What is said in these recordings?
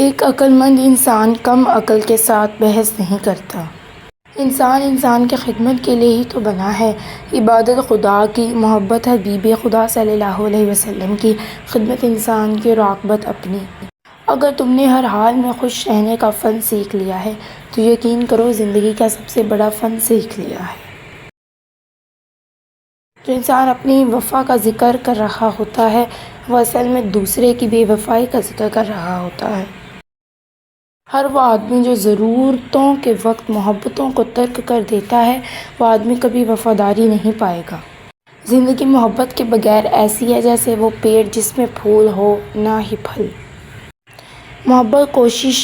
ایک عقلمند انسان کم عقل کے ساتھ بحث نہیں کرتا۔ انسان کی خدمت کے لیے ہی تو بنا ہے۔ عبادت خدا کی، محبت حبیب خدا صلی اللہ علیہ وسلم کی، خدمت انسان کی اور عاقبت اپنی۔ اگر تم نے ہر حال میں خوش رہنے کا فن سیکھ لیا ہے تو یقین کرو زندگی کا سب سے بڑا فن سیکھ لیا ہے۔ جو انسان اپنی وفا کا ذکر کر رہا ہوتا ہے وہ اصل میں دوسرے کی بے وفائی کا ذکر کر رہا ہوتا ہے۔ ہر وہ آدمی جو ضرورتوں کے وقت محبتوں کو ترک کر دیتا ہے وہ آدمی کبھی وفاداری نہیں پائے گا۔ زندگی محبت کے بغیر ایسی ہے جیسے وہ پیڑ جس میں پھول ہو نہ ہی پھل۔ محبت کوشش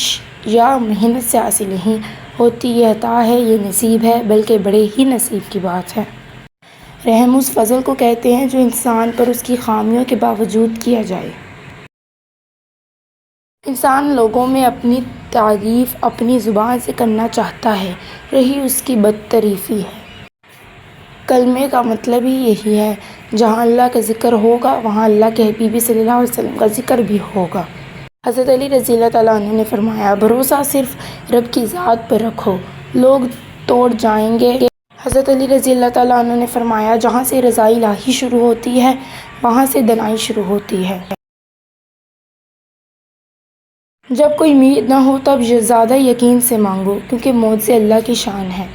یا محنت سے حاصل نہیں ہوتی، یہ عطا ہے، یہ نصیب ہے، بلکہ بڑے ہی نصیب کی بات ہے۔ رحم اس فضل کو کہتے ہیں جو انسان پر اس کی خامیوں کے باوجود کیا جائے۔ انسان لوگوں میں اپنی تعریف اپنی زبان سے کرنا چاہتا ہے، رہی اس کی بدتعریفی ہے۔ کلمے کا مطلب ہی یہی ہے، جہاں اللہ کا ذکر ہوگا وہاں اللہ کے حبیب صلی اللہ علیہ وسلم کا ذکر بھی ہوگا۔ حضرت علی رضی اللہ تعالیٰ عنہ نے فرمایا، بھروسہ صرف رب کی ذات پر رکھو، لوگ توڑ جائیں گے۔ حضرت علی رضی اللہ تعالیٰ عنہ نے فرمایا، جہاں سے رضا الہی شروع ہوتی ہے وہاں سے دنائی شروع ہوتی ہے۔ جب کوئی امید نہ ہو تب زیادہ یقین سے مانگو، کیونکہ معجزے اللہ کی شان ہے۔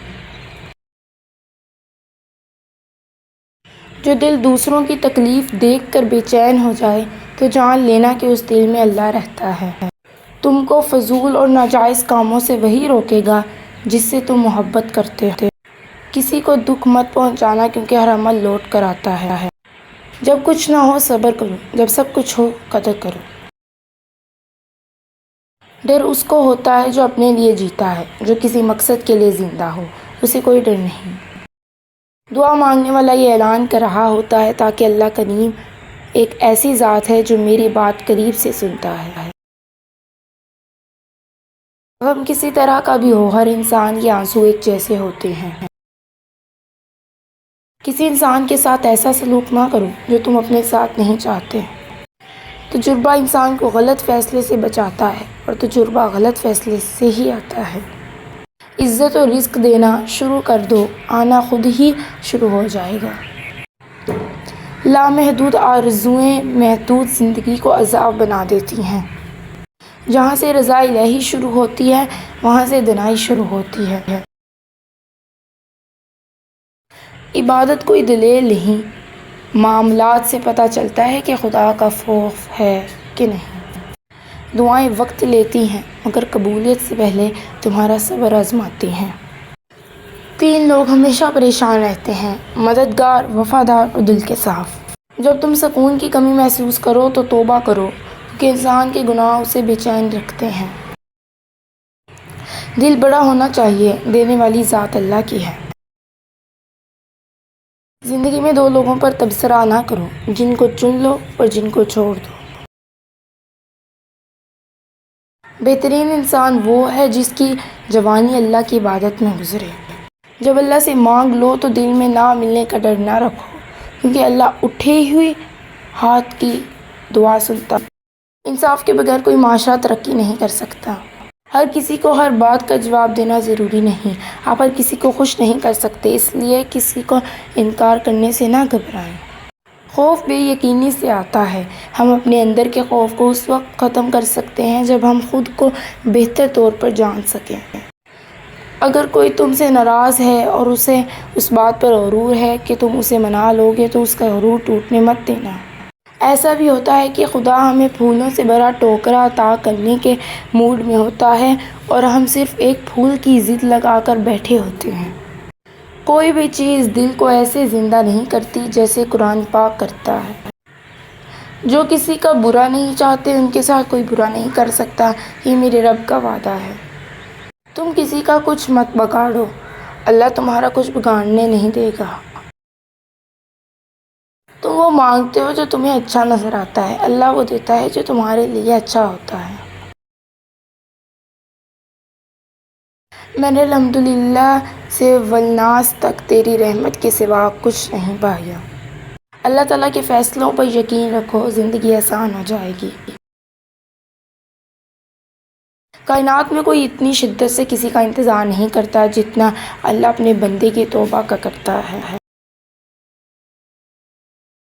جو دل دوسروں کی تکلیف دیکھ کر بے چین ہو جائے تو جان لینا کہ اس دل میں اللہ رہتا ہے۔ تم کو فضول اور ناجائز کاموں سے وہی روکے گا جس سے تم محبت کرتے ہو۔ کسی کو دکھ مت پہنچانا کیونکہ ہر عمل لوٹ کر آتا ہے۔ جب کچھ نہ ہو صبر کرو، جب سب کچھ ہو قدر کرو۔ ڈر اس کو ہوتا ہے جو اپنے لیے جیتا ہے، جو کسی مقصد کے لیے زندہ ہو، اسے کوئی ڈر نہیں۔ دعا مانگنے والا یہ اعلان کر رہا ہوتا ہے تاکہ اللہ کریم ایک ایسی ذات ہے جو میری بات قریب سے سنتا ہے۔ غم کسی طرح کا بھی ہو، ہر انسان کے آنسو ایک جیسے ہوتے ہیں۔ کسی انسان کے ساتھ ایسا سلوک نہ کرو جو تم اپنے ساتھ نہیں چاہتے۔ تجربہ انسان کو غلط فیصلے سے بچاتا ہے اور تجربہ غلط فیصلے سے ہی آتا ہے۔ عزت و رزق دینا شروع کر دو، آنا خود ہی شروع ہو جائے گا۔ لامحدود آرزوئیں محدود زندگی کو عذاب بنا دیتی ہیں۔ جہاں سے رضا الہی شروع ہوتی ہے وہاں سے دنائی شروع ہوتی ہے۔ عبادت کوئی دلیل نہیں، معاملات سے پتہ چلتا ہے کہ خدا کا خوف ہے کہ نہیں۔ دعائیں وقت لیتی ہیں مگر قبولیت سے پہلے تمہارا صبر آزماتی ہیں۔ 3 لوگ ہمیشہ پریشان رہتے ہیں، مددگار، وفادار اور دل کے صاف۔ جب تم سکون کی کمی محسوس کرو تو توبہ کرو، کیونکہ انسان کے گناہ اسے بے چین رکھتے ہیں۔ دل بڑا ہونا چاہیے، دینے والی ذات اللہ کی ہے۔ زندگی میں 2 لوگوں پر تبصرہ نہ کرو، جن کو چن لو اور جن کو چھوڑ دو۔ بہترین انسان وہ ہے جس کی جوانی اللہ کی عبادت میں گزرے۔ جب اللہ سے مانگ لو تو دل میں نہ ملنے کا ڈر نہ رکھو، کیونکہ اللہ اٹھے ہوئے ہاتھ کی دعا سنتا ہے۔ انصاف کے بغیر کوئی معاشرہ ترقی نہیں کر سکتا۔ ہر کسی کو ہر بات کا جواب دینا ضروری نہیں، آپ ہر کسی کو خوش نہیں کر سکتے، اس لیے کسی کو انکار کرنے سے نہ گھبرائیں۔ خوف بے یقینی سے آتا ہے، ہم اپنے اندر کے خوف کو اس وقت ختم کر سکتے ہیں جب ہم خود کو بہتر طور پر جان سکیں۔ اگر کوئی تم سے ناراض ہے اور اسے اس بات پر غرور ہے کہ تم اسے منا لو گے تو اس کا غرور ٹوٹنے مت دینا۔ ایسا بھی ہوتا ہے کہ خدا ہمیں پھولوں سے بھرا ٹوکرا عطا کرنے کے موڈ میں ہوتا ہے اور ہم صرف ایک پھول کی ضد لگا کر بیٹھے ہوتے ہیں۔ کوئی بھی چیز دل کو ایسے زندہ نہیں کرتی جیسے قرآن پاک کرتا ہے۔ جو کسی کا برا نہیں چاہتے ان کے ساتھ کوئی برا نہیں کر سکتا، یہ میرے رب کا وعدہ ہے۔ تم کسی کا کچھ مت بگاڑو، اللہ تمہارا کچھ بگاڑنے نہیں دے گا۔ تم وہ مانگتے ہو جو تمہیں اچھا نظر آتا ہے، اللہ وہ دیتا ہے جو تمہارے لیے اچھا ہوتا ہے۔ میں نے الحمدللہ سے والناس تک تیری رحمت کے سوا کچھ نہیں پایا۔ اللہ تعالیٰ کے فیصلوں پر یقین رکھو، زندگی آسان ہو جائے گی۔ کائنات میں کوئی اتنی شدت سے کسی کا انتظار نہیں کرتا جتنا اللہ اپنے بندے کی توبہ کا کرتا ہے۔